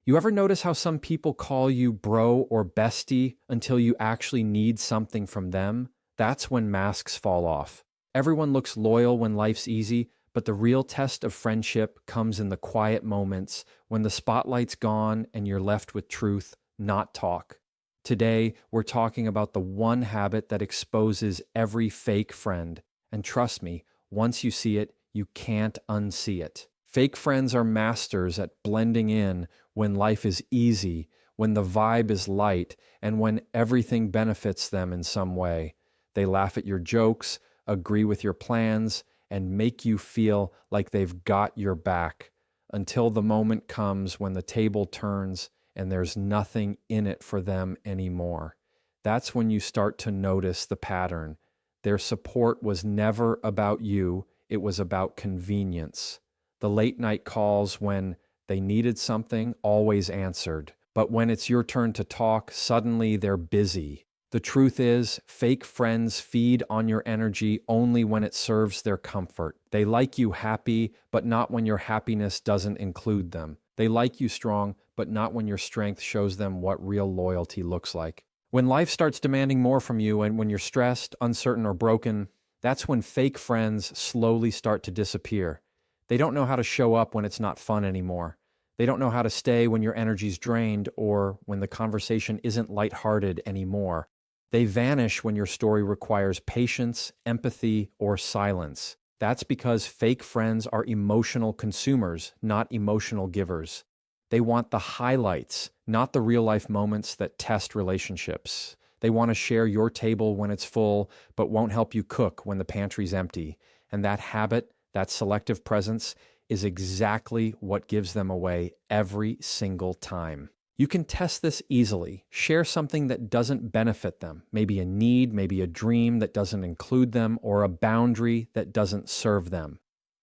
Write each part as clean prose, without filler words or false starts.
You ever notice how some people call you bro or bestie until you actually need something from them? That's when masks fall off. Everyone looks loyal when life's easy, but the real test of friendship comes in the quiet moments when the spotlight's gone and you're left with truth, not talk. Today, we're talking about the one habit that exposes every fake friend. And trust me, once you see it, you can't unsee it. Fake friends are masters at blending in when life is easy, when the vibe is light, and when everything benefits them in some way. They laugh at your jokes, agree with your plans, and make you feel like they've got your back until the moment comes when the table turns and there's nothing in it for them anymore. That's when you start to notice the pattern. Their support was never about you, it was about convenience. The late night calls when they needed something always answered, but when it's your turn to talk, suddenly they're busy. The truth is, fake friends feed on your energy only when it serves their comfort. They like you happy, but not when your happiness doesn't include them. They like you strong, but not when your strength shows them what real loyalty looks like. When life starts demanding more from you and when you're stressed, uncertain, or broken, that's when fake friends slowly start to disappear. They don't know how to show up when it's not fun anymore. They don't know how to stay when your energy's drained or when the conversation isn't lighthearted anymore. They vanish when your story requires patience, empathy, or silence. That's because fake friends are emotional consumers, not emotional givers. They want the highlights, not the real-life moments that test relationships. They want to share your table when it's full, but won't help you cook when the pantry's empty. And that habit, that selective presence, is exactly what gives them away every single time. You can test this easily. Share something that doesn't benefit them, maybe a need, maybe a dream that doesn't include them, or a boundary that doesn't serve them.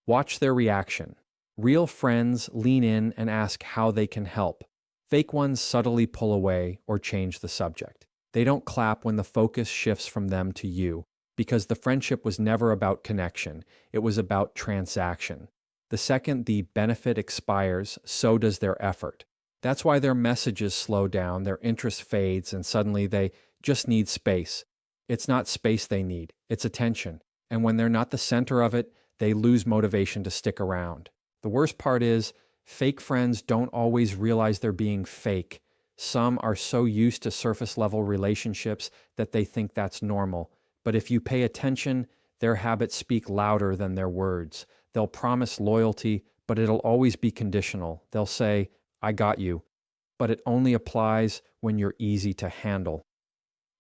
Watch their reaction. Real friends lean in and ask how they can help. Fake ones subtly pull away or change the subject. They don't clap when the focus shifts from them to you, because the friendship was never about connection. It was about transaction. The second the benefit expires, so does their effort. That's why their messages slow down, their interest fades, and suddenly they just need space. It's not space they need, it's attention. And when they're not the center of it, they lose motivation to stick around. The worst part is, fake friends don't always realize they're being fake. Some are so used to surface-level relationships that they think that's normal. But if you pay attention, their habits speak louder than their words. They'll promise loyalty, but it'll always be conditional. They'll say, I got you, but it only applies when you're easy to handle.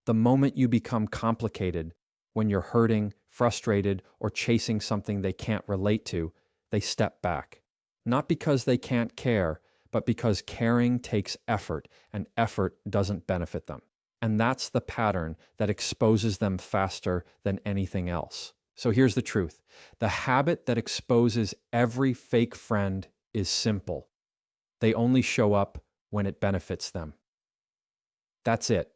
The moment you become complicated, when you're hurting, frustrated, or chasing something they can't relate to, they step back. Not because they can't care, but because caring takes effort, and effort doesn't benefit them. And that's the pattern that exposes them faster than anything else. So here's the truth. The habit that exposes every fake friend is simple. They only show up when it benefits them. That's it.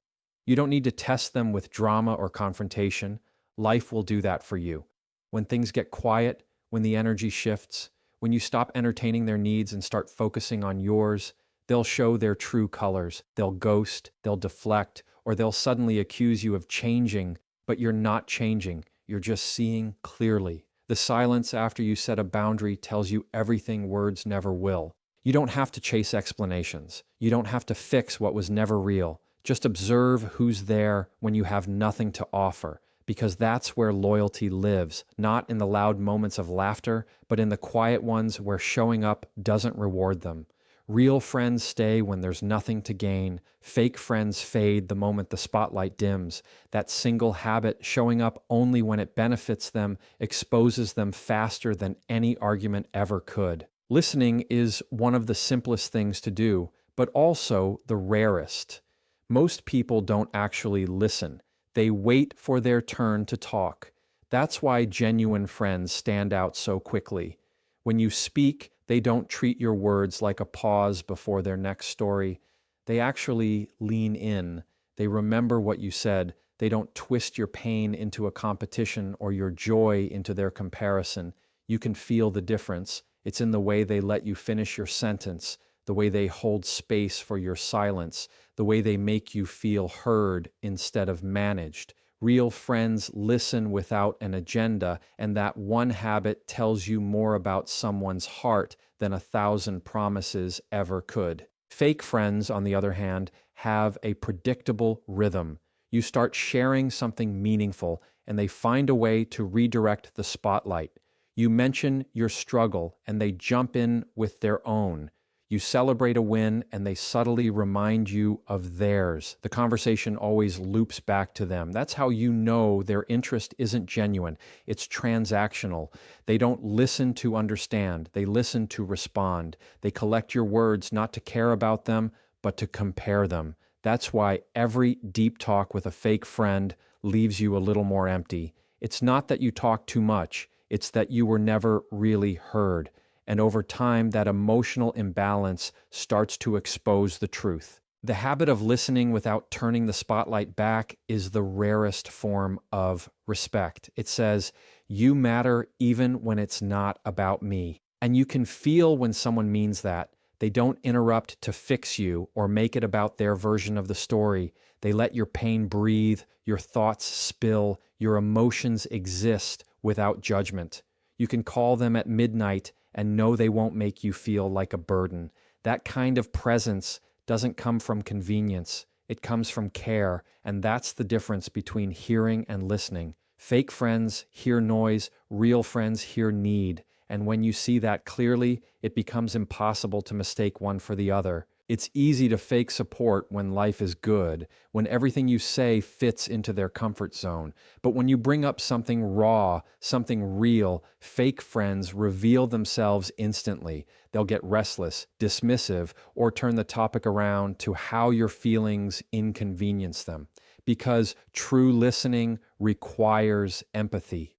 You don't need to test them with drama or confrontation. Life will do that for you. When things get quiet, when the energy shifts, when you stop entertaining their needs and start focusing on yours, they'll show their true colors. They'll ghost, they'll deflect, or they'll suddenly accuse you of changing, but you're not changing. You're just seeing clearly. The silence after you set a boundary tells you everything words never will. You don't have to chase explanations. You don't have to fix what was never real. Just observe who's there when you have nothing to offer, because that's where loyalty lives, not in the loud moments of laughter, but in the quiet ones where showing up doesn't reward them. Real friends stay when there's nothing to gain. Fake friends fade the moment the spotlight dims. That single habit, showing up only when it benefits them, exposes them faster than any argument ever could. Listening is one of the simplest things to do, but also the rarest. Most people don't actually listen. They wait for their turn to talk. That's why genuine friends stand out so quickly. When you speak, they don't treat your words like a pause before their next story. They actually lean in. They remember what you said. They don't twist your pain into a competition or your joy into their comparison. You can feel the difference. It's in the way they let you finish your sentence, the way they hold space for your silence, the way they make you feel heard instead of managed. Real friends listen without an agenda, and that one habit tells you more about someone's heart than 1,000 promises ever could. Fake friends, on the other hand, have a predictable rhythm. You start sharing something meaningful, and they find a way to redirect the spotlight. You mention your struggle, and they jump in with their own. You celebrate a win, and they subtly remind you of theirs. The conversation always loops back to them. That's how you know their interest isn't genuine. It's transactional. They don't listen to understand. They listen to respond. They collect your words not to care about them, but to compare them. That's why every deep talk with a fake friend leaves you a little more empty. It's not that you talk too much. It's that you were never really heard. And over time, that emotional imbalance starts to expose the truth. The habit of listening without turning the spotlight back is the rarest form of respect. It says, "You matter even when it's not about me." And you can feel when someone means that. They don't interrupt to fix you or make it about their version of the story. They let your pain breathe, your thoughts spill, your emotions exist without judgment. You can call them at midnight and know they won't make you feel like a burden. That kind of presence doesn't come from convenience. It comes from care, and that's the difference between hearing and listening. Fake friends hear noise, real friends hear need. And when you see that clearly, it becomes impossible to mistake one for the other. It's easy to fake support when life is good, when everything you say fits into their comfort zone. But when you bring up something raw, something real, fake friends reveal themselves instantly. They'll get restless, dismissive, or turn the topic around to how your feelings inconvenience them. Because true listening requires empathy.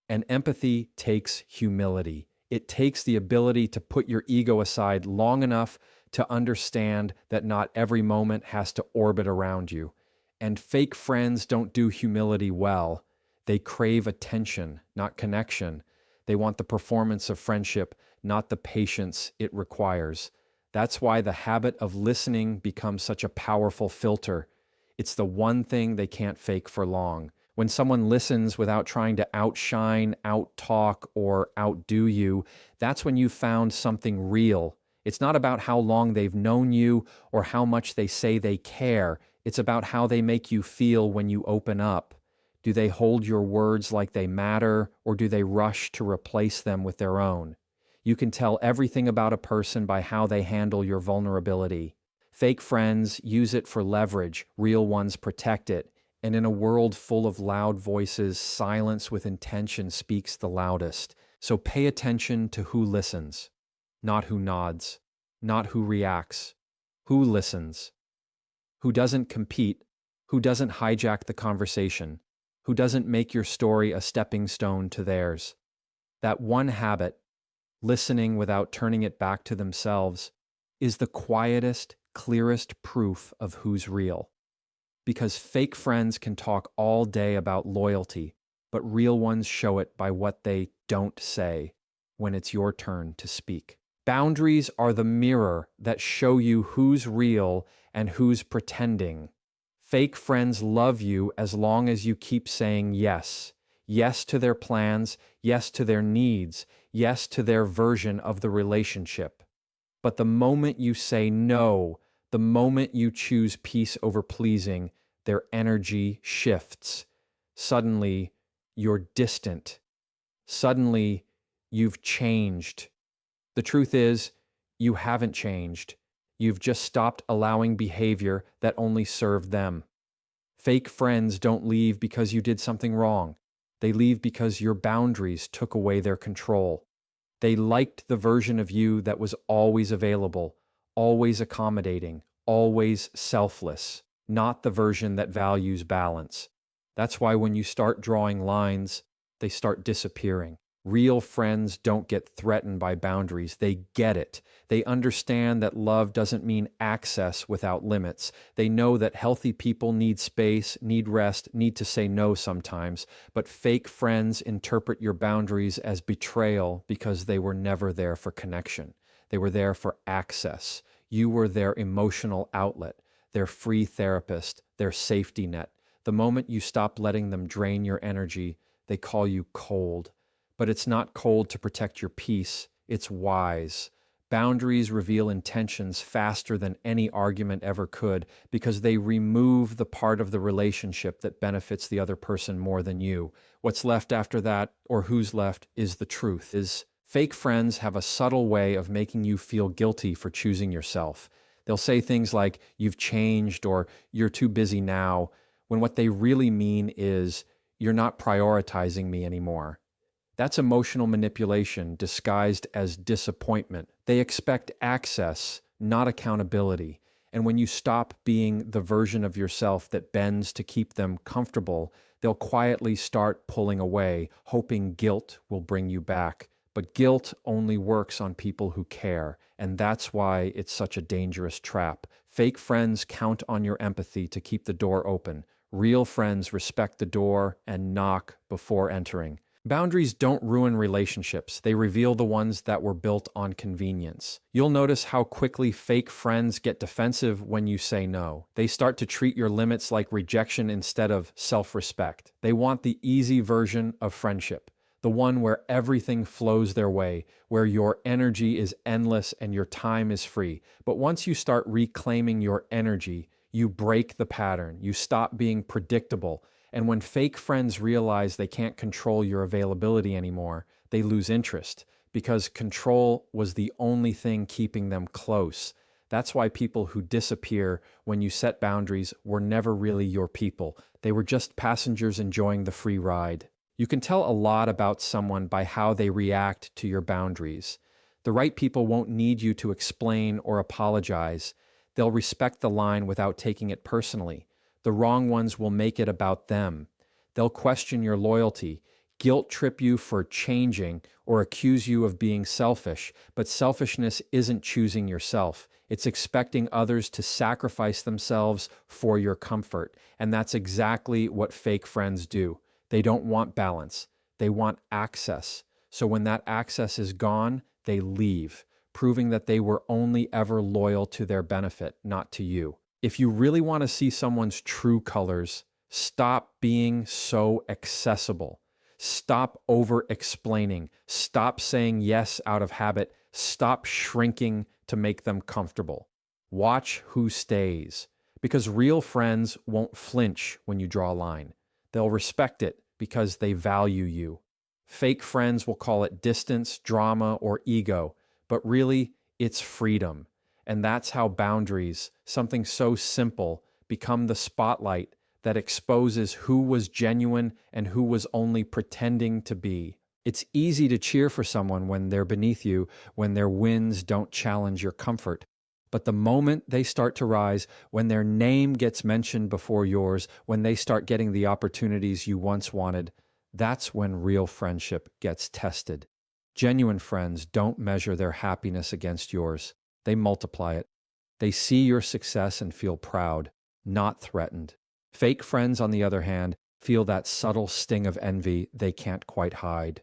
And empathy takes humility. It takes the ability to put your ego aside long enough to understand that not every moment has to orbit around you. And fake friends don't do humility well. They crave attention, not connection. They want the performance of friendship, not the patience it requires. That's why the habit of listening becomes such a powerful filter. It's the one thing they can't fake for long. When someone listens without trying to outshine, outtalk, or outdo you, that's when you've found something real. It's not about how long they've known you or how much they say they care. It's about how they make you feel when you open up. Do they hold your words like they matter, or do they rush to replace them with their own? You can tell everything about a person by how they handle your vulnerability. Fake friends use it for leverage, real ones protect it. And in a world full of loud voices, silence with intention speaks the loudest. So pay attention to who listens, not who nods, not who reacts, who listens, who doesn't compete, who doesn't hijack the conversation, who doesn't make your story a stepping stone to theirs. That one habit, listening without turning it back to themselves, is the quietest, clearest proof of who's real. Because fake friends can talk all day about loyalty, but real ones show it by what they don't say when it's your turn to speak. Boundaries are the mirror that show you who's real and who's pretending. Fake friends love you as long as you keep saying yes. Yes to their plans, yes to their needs, yes to their version of the relationship. But the moment you say no, the moment you choose peace over pleasing, their energy shifts. Suddenly, you're distant. Suddenly, you've changed. The truth is, you haven't changed. You've just stopped allowing behavior that only served them. Fake friends don't leave because you did something wrong. They leave because your boundaries took away their control. They liked the version of you that was always available, always accommodating, always selfless, not the version that values balance. That's why when you start drawing lines, they start disappearing. Real friends don't get threatened by boundaries. They get it. They understand that love doesn't mean access without limits. They know that healthy people need space, need rest, need to say no sometimes. But fake friends interpret your boundaries as betrayal because they were never there for connection. They were there for access. You were their emotional outlet, their free therapist, their safety net. The moment you stop letting them drain your energy, they call you cold. But it's not cold to protect your peace, it's wise. Boundaries reveal intentions faster than any argument ever could because they remove the part of the relationship that benefits the other person more than you. What's left after that, or who's left, is the truth. Fake friends have a subtle way of making you feel guilty for choosing yourself. They'll say things like, "You've changed," or "You're too busy now," when what they really mean is, "You're not prioritizing me anymore." That's emotional manipulation disguised as disappointment. They expect access, not accountability. And when you stop being the version of yourself that bends to keep them comfortable, they'll quietly start pulling away, hoping guilt will bring you back. But guilt only works on people who care, and that's why it's such a dangerous trap. Fake friends count on your empathy to keep the door open. Real friends respect the door and knock before entering. Boundaries don't ruin relationships. They reveal the ones that were built on convenience. You'll notice how quickly fake friends get defensive when you say no. They start to treat your limits like rejection instead of self-respect. They want the easy version of friendship, the one where everything flows their way, where your energy is endless and your time is free. But once you start reclaiming your energy, you break the pattern. You stop being predictable. And when fake friends realize they can't control your availability anymore, they lose interest because control was the only thing keeping them close. That's why people who disappear when you set boundaries were never really your people. They were just passengers enjoying the free ride. You can tell a lot about someone by how they react to your boundaries. The right people won't need you to explain or apologize. They'll respect the line without taking it personally. The wrong ones will make it about them. They'll question your loyalty, guilt trip you for changing, or accuse you of being selfish. But selfishness isn't choosing yourself. It's expecting others to sacrifice themselves for your comfort. And that's exactly what fake friends do. They don't want balance. They want access. So when that access is gone, they leave, proving that they were only ever loyal to their benefit, not to you. If you really want to see someone's true colors, stop being so accessible. Stop over-explaining. Stop saying yes out of habit. Stop shrinking to make them comfortable. Watch who stays. Because real friends won't flinch when you draw a line. They'll respect it because they value you. Fake friends will call it distance, drama, or ego, but really, it's freedom. And that's how boundaries, something so simple, become the spotlight that exposes who was genuine and who was only pretending to be. It's easy to cheer for someone when they're beneath you, when their wins don't challenge your comfort. But the moment they start to rise, when their name gets mentioned before yours, when they start getting the opportunities you once wanted, that's when real friendship gets tested. Genuine friends don't measure their happiness against yours. They multiply it. They see your success and feel proud, not threatened. Fake friends, on the other hand, feel that subtle sting of envy they can't quite hide.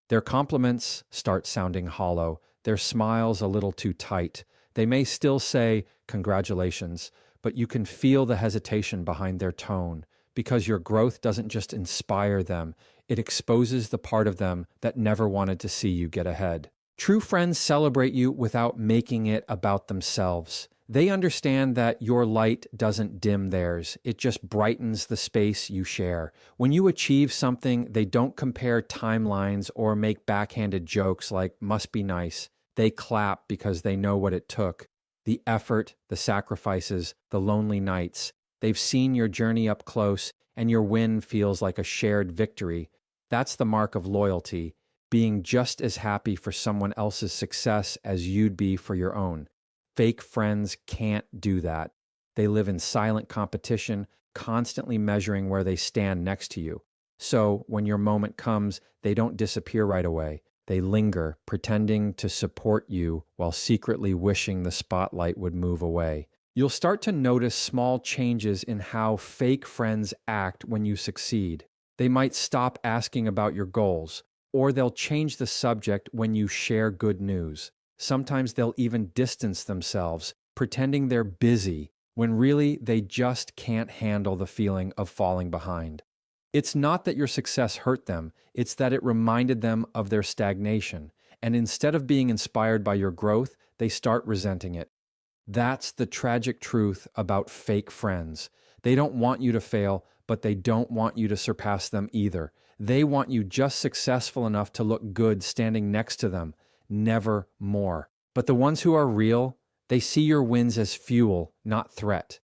Their compliments start sounding hollow, their smiles a little too tight. They may still say, "Congratulations," but you can feel the hesitation behind their tone, because your growth doesn't just inspire them, it exposes the part of them that never wanted to see you get ahead. True friends celebrate you without making it about themselves. They understand that your light doesn't dim theirs. It just brightens the space you share. When you achieve something, they don't compare timelines or make backhanded jokes like "must be nice." They clap because they know what it took. The effort, the sacrifices, the lonely nights. They've seen your journey up close, and your win feels like a shared victory. That's the mark of loyalty. Being just as happy for someone else's success as you'd be for your own. Fake friends can't do that. They live in silent competition, constantly measuring where they stand next to you. So when your moment comes, they don't disappear right away. They linger, pretending to support you while secretly wishing the spotlight would move away. You'll start to notice small changes in how fake friends act when you succeed. They might stop asking about your goals, or they'll change the subject when you share good news. Sometimes they'll even distance themselves, pretending they're busy when really they just can't handle the feeling of falling behind. It's not that your success hurt them, it's that it reminded them of their stagnation. And instead of being inspired by your growth, they start resenting it. That's the tragic truth about fake friends. They don't want you to fail, but they don't want you to surpass them either. They want you just successful enough to look good standing next to them, never more. But the ones who are real, they see your wins as fuel, not threat.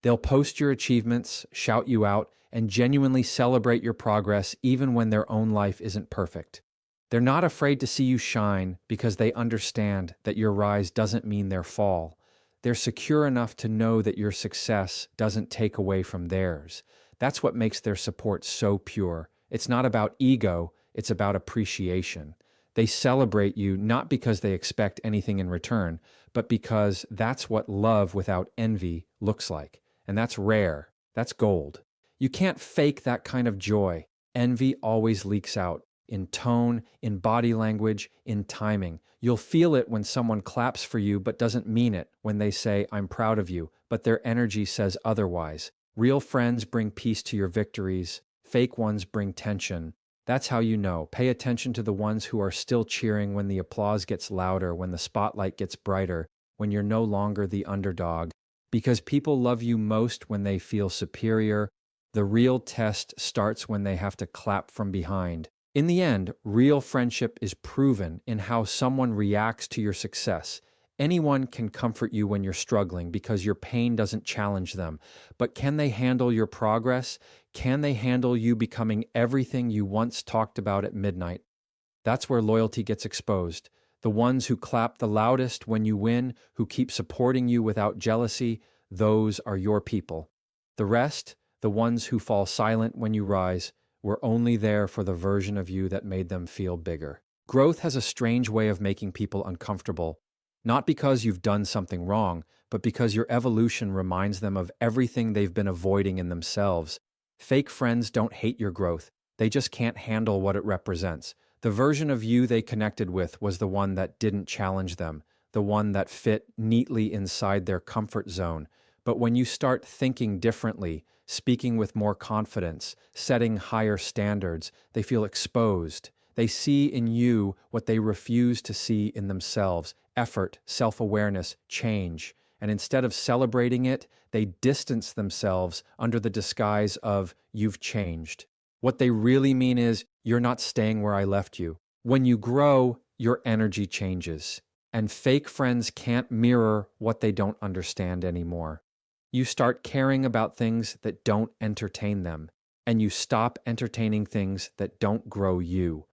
They'll post your achievements, shout you out, and genuinely celebrate your progress even when their own life isn't perfect. They're not afraid to see you shine because they understand that your rise doesn't mean their fall. They're secure enough to know that your success doesn't take away from theirs. That's what makes their support so pure. It's not about ego, it's about appreciation. They celebrate you not because they expect anything in return, but because that's what love without envy looks like. And that's rare. That's gold. You can't fake that kind of joy. Envy always leaks out. In tone, in body language, in timing. You'll feel it when someone claps for you but doesn't mean it, when they say, "I'm proud of you," but their energy says otherwise. Real friends bring peace to your victories. Fake ones bring tension. That's how you know. Pay attention to the ones who are still cheering when the applause gets louder, when the spotlight gets brighter, when you're no longer the underdog. Because people love you most when they feel superior. The real test starts when they have to clap from behind. In the end, real friendship is proven in how someone reacts to your success. Anyone can comfort you when you're struggling because your pain doesn't challenge them. But can they handle your progress? Can they handle you becoming everything you once talked about at midnight? That's where loyalty gets exposed. The ones who clap the loudest when you win, who keep supporting you without jealousy, those are your people. The rest, the ones who fall silent when you rise, were only there for the version of you that made them feel bigger. Growth has a strange way of making people uncomfortable, not because you've done something wrong, but because your evolution reminds them of everything they've been avoiding in themselves. Fake friends don't hate your growth, they just can't handle what it represents. The version of you they connected with was the one that didn't challenge them, the one that fit neatly inside their comfort zone. But when you start thinking differently, speaking with more confidence, setting higher standards, they feel exposed. They see in you what they refuse to see in themselves: effort, self-awareness, change. And instead of celebrating it, they distance themselves under the disguise of "you've changed." What they really mean is, "You're not staying where I left you." When you grow, your energy changes. And fake friends can't mirror what they don't understand anymore. You start caring about things that don't entertain them, and you stop entertaining things that don't grow you.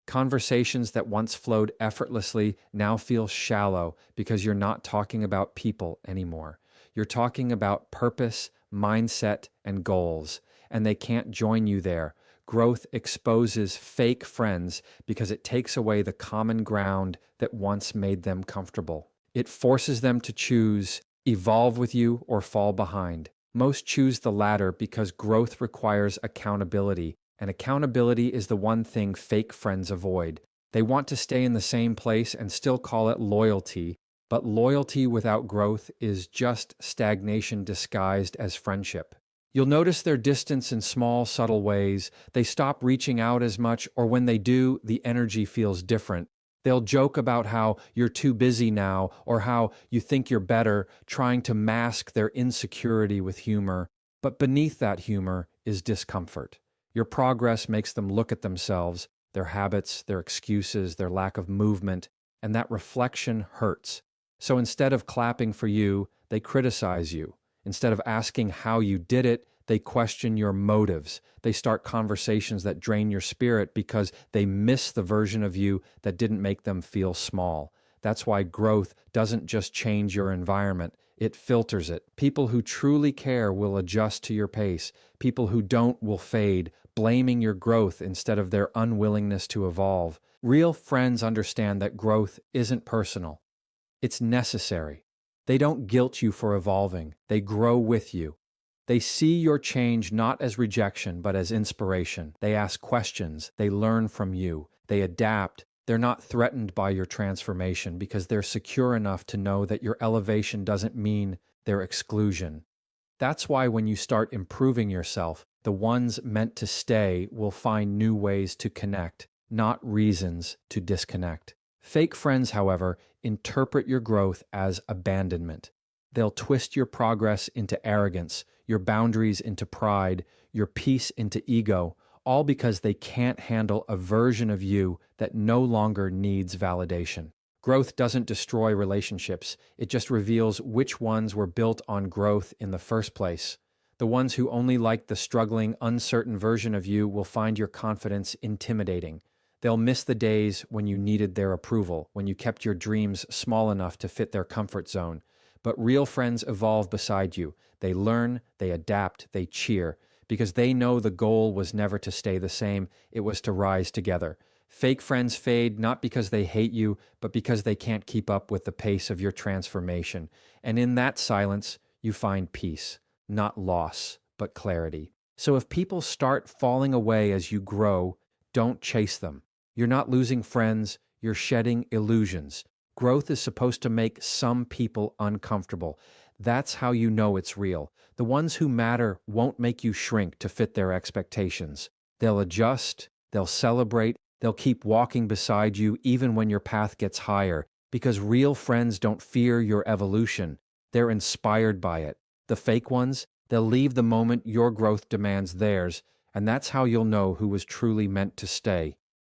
Conversations that once flowed effortlessly now feel shallow because you're not talking about people anymore. You're talking about purpose, mindset, and goals, and they can't join you there. Growth exposes fake friends because it takes away the common ground that once made them comfortable. It forces them to choose: evolve with you or fall behind. Most choose the latter because growth requires accountability, and accountability is the one thing fake friends avoid. They want to stay in the same place and still call it loyalty, but loyalty without growth is just stagnation disguised as friendship. You'll notice their distance in small, subtle ways. They stop reaching out as much, or when they do, the energy feels different. They'll joke about how you're too busy now, or how you think you're better, trying to mask their insecurity with humor. But beneath that humor is discomfort. Your progress makes them look at themselves, their habits, their excuses, their lack of movement, and that reflection hurts. So instead of clapping for you, they criticize you. Instead of asking how you did it, they question your motives. They start conversations that drain your spirit because they miss the version of you that didn't make them feel small. That's why growth doesn't just change your environment, it filters it. People who truly care will adjust to your pace. People who don't will fade, blaming your growth instead of their unwillingness to evolve. Real friends understand that growth isn't personal. It's necessary. They don't guilt you for evolving. They grow with you. They see your change not as rejection, but as inspiration. They ask questions. They learn from you. They adapt. They're not threatened by your transformation because they're secure enough to know that your elevation doesn't mean their exclusion. That's why when you start improving yourself, the ones meant to stay will find new ways to connect, not reasons to disconnect. Fake friends, however, interpret your growth as abandonment. They'll twist your progress into arrogance, your boundaries into pride, your peace into ego, all because they can't handle a version of you that no longer needs validation. Growth doesn't destroy relationships, it just reveals which ones were built on growth in the first place. The ones who only like the struggling, uncertain version of you will find your confidence intimidating. They'll miss the days when you needed their approval, when you kept your dreams small enough to fit their comfort zone. But real friends evolve beside you. They learn, they adapt, they cheer, because they know the goal was never to stay the same, it was to rise together. Fake friends fade not because they hate you, but because they can't keep up with the pace of your transformation. And in that silence, you find peace, not loss, but clarity. So if people start falling away as you grow, don't chase them. You're not losing friends, you're shedding illusions. Growth is supposed to make some people uncomfortable. That's how you know it's real. The ones who matter won't make you shrink to fit their expectations. They'll adjust, they'll celebrate, they'll keep walking beside you even when your path gets higher, because real friends don't fear your evolution. They're inspired by it. The fake ones, they'll leave the moment your growth demands theirs, and that's how you'll know who was truly meant to stay.